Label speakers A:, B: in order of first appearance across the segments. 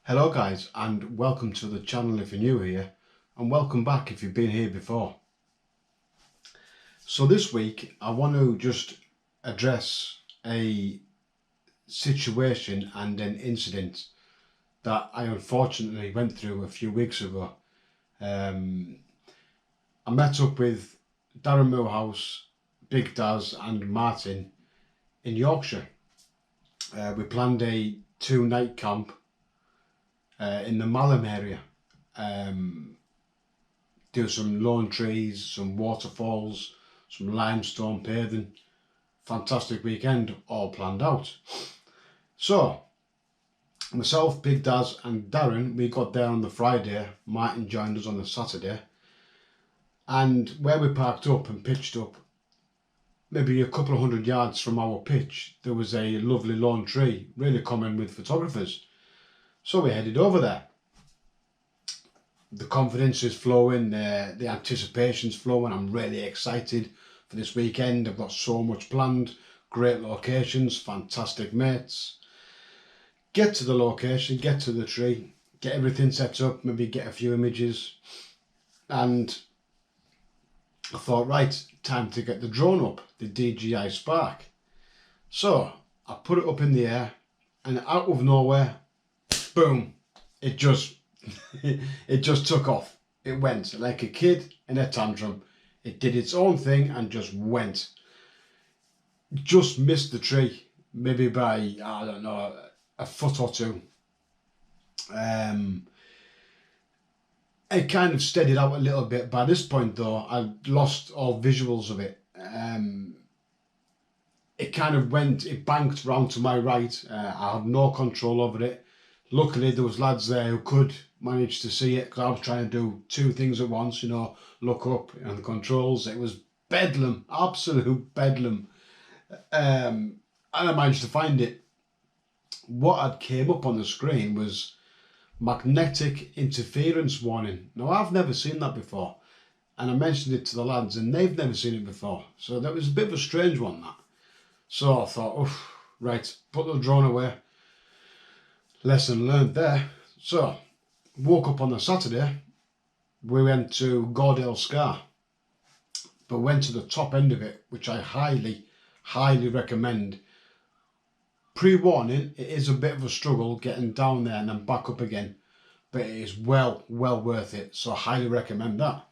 A: Hello guys, and welcome to the channel if you're new here, and welcome back if you've been here before. So this week I want to just address a situation and an incident that I unfortunately went through a few weeks ago. I met up with Darren Moorhouse, Big Daz and Martin in Yorkshire. We planned a 2-night camp in the Malham area. Do some lone trees, some waterfalls, some limestone paving. Fantastic weekend, all planned out. So myself, Big Daz and Darren, we got there on the Friday. Martin joined us on the Saturday, and where we parked up and pitched up, maybe a couple of 100 yards from our pitch, there was a lovely lone tree, really common with photographers. So we headed over there. The confidence is flowing, the anticipation's flowing. I'm really excited for this weekend. I've got so much planned, great locations, fantastic mates. Get to the location, get to the tree, get everything set up, maybe get a few images. And I thought, right, time to get the drone up, the DJI Spark. So I put it up in the air, and out of nowhere, boom, it just took off. It went like a kid in a tantrum. It did its own thing and just went. Just missed the tree, maybe by, I don't know, a foot or two. It kind of steadied out a little bit. By this point though, I lost all visuals of it. It kind of went, it banked round to my right. I had no control over it. Luckily there was lads there who could manage to see it, because I was trying to do two things at once, you know, look up and the controls. It was bedlam, absolute bedlam. And I managed to find it. What had came up on the screen was magnetic interference warning. Now I've never seen that before, and I mentioned it to the lads and they've never seen it before. So that was a bit of a strange one, that. So I thought, oof, right, put the drone away. Lesson learned there. So woke up on the Saturday, we went to Gordale Scar, but went to the top end of it, which I highly recommend. Pre-warning, it is a bit of a struggle getting down there and then back up again, but it is well worth it, so I highly recommend that.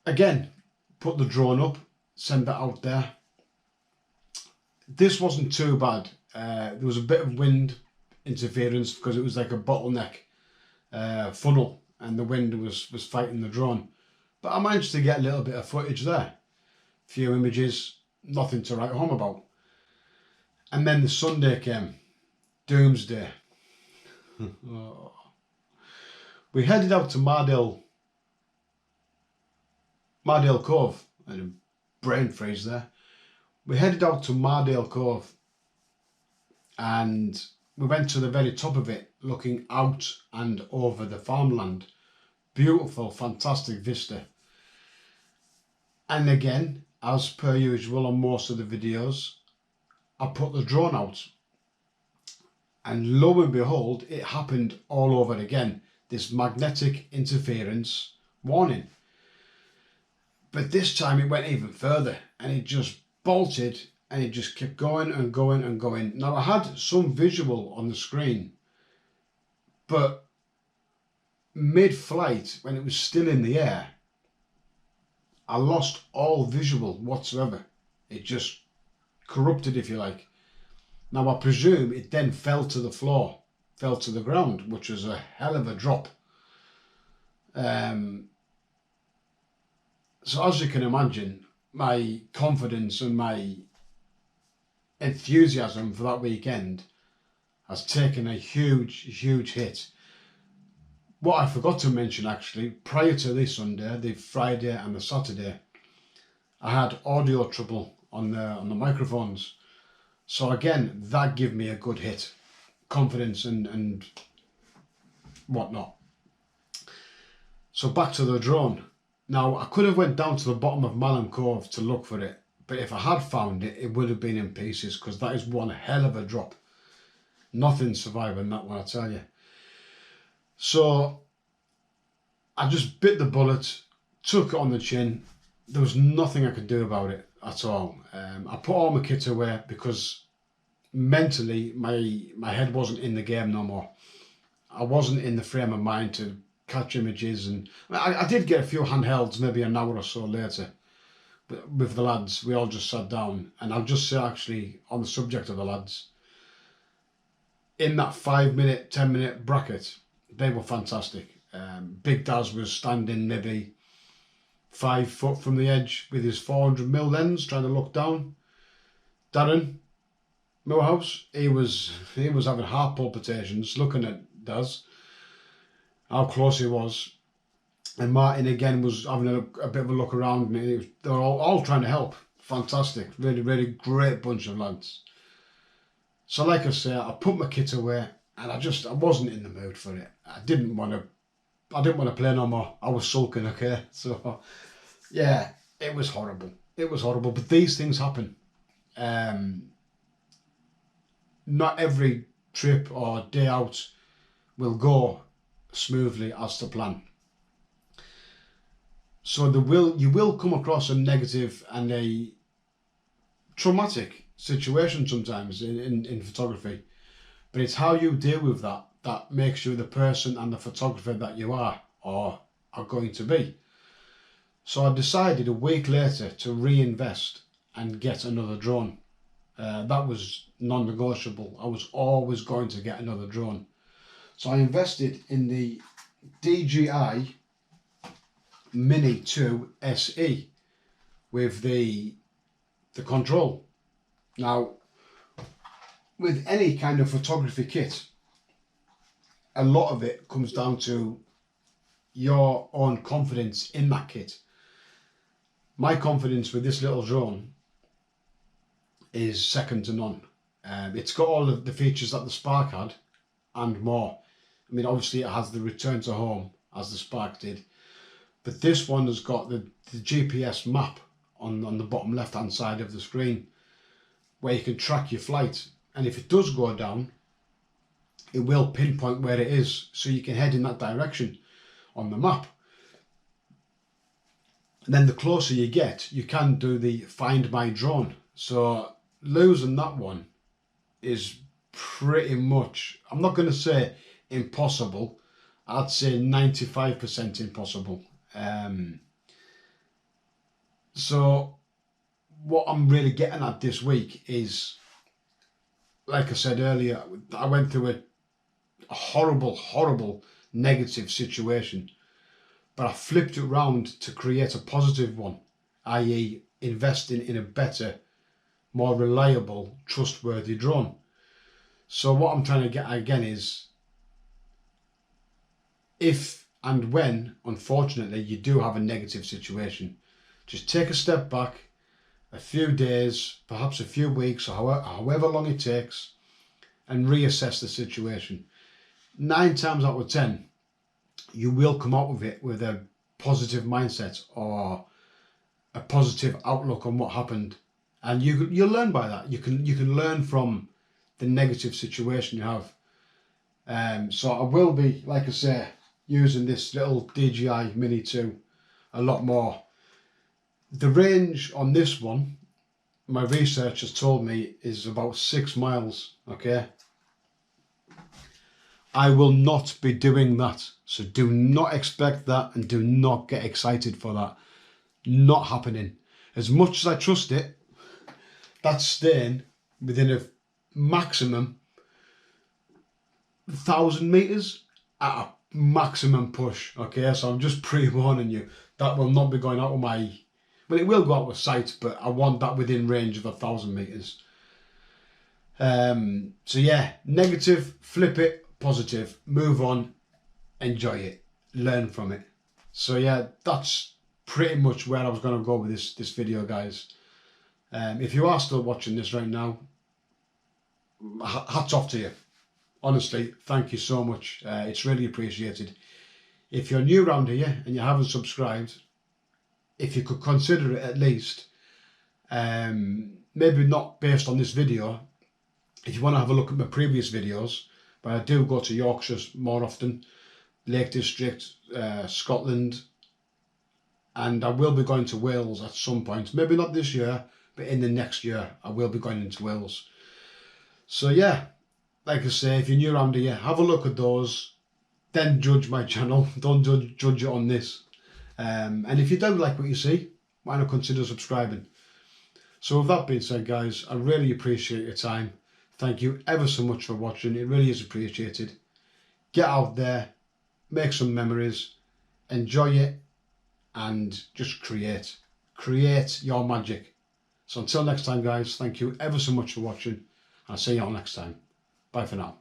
A: Again, put the drone up, send that out there. This wasn't too bad. There was a bit of wind interference because it was like a bottleneck funnel, and the wind was fighting the drone. But I managed to get a little bit of footage there. Few images, nothing to write home about. And then the Sunday came, doomsday. Oh. We headed out to Mardale Cove. I had a brain freeze there. We headed out to Mardale Cove, and we went to the very top of it, looking out and over the farmland. Beautiful, fantastic vista. And again, as per usual on most of the videos, I put the drone out, and lo and behold, it happened all over again. This magnetic interference warning. But this time it went even further, and it just bolted, and it just kept going and going and going. Now I had some visual on the screen, but mid-flight, when it was still in the air, I lost all visual whatsoever. It just corrupted, if you like. Now I presume it then fell to the floor, fell to the ground, which was a hell of a drop. So as you can imagine, my confidence and my enthusiasm for that weekend has taken a huge hit. What I forgot to mention, actually, prior to this Sunday, the Friday and the Saturday, I had audio trouble on the microphones. So again, that gave me a good hit, confidence and whatnot. So back to the drone. Now I could have went down to the bottom of Malham Cove to look for it, but if I had found it, it would have been in pieces, because that is one hell of a drop. Nothing surviving that one, I tell you. So I just bit the bullet, took it on the chin. There was nothing I could do about it at all. I put all my kit away because mentally my head wasn't in the game no more. I wasn't in the frame of mind to catch images, and I did get a few handhelds maybe an hour or so later. But with the lads, we all just sat down, and I'll just say actually on the subject of the lads, in that 5 minute, 10 minute bracket, they were fantastic. Big Daz was standing maybe 5 foot from the edge with his 400mm lens trying to look down. Darren Moorhouse, he was having heart palpitations looking at Daz, how close he was. And Martin again was having a bit of a look around, and they were all trying to help. Fantastic, really, really great bunch of lads. So like I say, I put my kit away, and I wasn't in the mood for it. I didn't want to play no more. I was sulking, okay? So yeah, it was horrible. It was horrible, but these things happen. Not every trip or day out will go smoothly as to plan. So you will come across a negative and a traumatic situation sometimes in photography, but it's how you deal with that that makes you the person and the photographer that you are or are going to be. So I decided a week later to reinvest and get another drone. That was non-negotiable. I was always going to get another drone. So I invested in the DJI Mini 2 SE with the control. Now, with any kind of photography kit, a lot of it comes down to your own confidence in that kit. My confidence with this little drone is second to none. It's got all of the features that the Spark had and more. I mean, obviously it has the return to home as the Spark did, but this one has got the GPS map on the bottom left hand side of the screen where you can track your flight, and if it does go down, it will pinpoint where it is so you can head in that direction on the map. And then the closer you get, you can do the Find My Drone. So losing that one is pretty much, I'm not going to say impossible, I'd say 95% impossible. So what I'm really getting at this week is, like I said earlier, I went through a horrible negative situation, but I flipped it around to create a positive one, i.e. investing in a better, more reliable, trustworthy drone. So what I'm trying to get at again is, if and when, unfortunately, you do have a negative situation, just take a step back, a few days, perhaps a few weeks, or however long it takes, and reassess the situation. 9 times out of 10, you will come out of it with a positive mindset or a positive outlook on what happened, and you'll learn by that. You can learn from the negative situation you have. So I will be, like I say, using this little DJI Mini 2 a lot more. The range on this one, my research has told me, is about 6 miles, okay? I will not be doing that, so do not expect that and do not get excited for that. Not happening. As much as I trust it, that's staying within a maximum 1,000 meters at a maximum push, okay? So I'm just pre-warning you, that will not be going out of my, well, it will go out of sight, but I want that within range of 1,000 meters. So yeah, negative, flip it, positive, move on, enjoy it, learn from it. So yeah, that's pretty much where I was going to go with this video, guys. If you are still watching this right now, hats off to you. Honestly, thank you so much. It's really appreciated. If you're new around here and you haven't subscribed, if you could consider it at least, maybe not based on this video, If you want to have a look at my previous videos, but I do go to Yorkshire more often, Lake District, Scotland, and I will be going to Wales at some point. Maybe not this year, but in the next year I will be going into Wales. So yeah, like I say, if you're new around here, have a look at those, then judge my channel. Don't judge it on this. And if you don't like what you see, why not consider subscribing? So with that being said, guys, I really appreciate your time. Thank you ever so much for watching. It really is appreciated. Get out there, make some memories, enjoy it, and just create. Create your magic. So until next time, guys, thank you ever so much for watching. I'll see you all next time. Bye for now.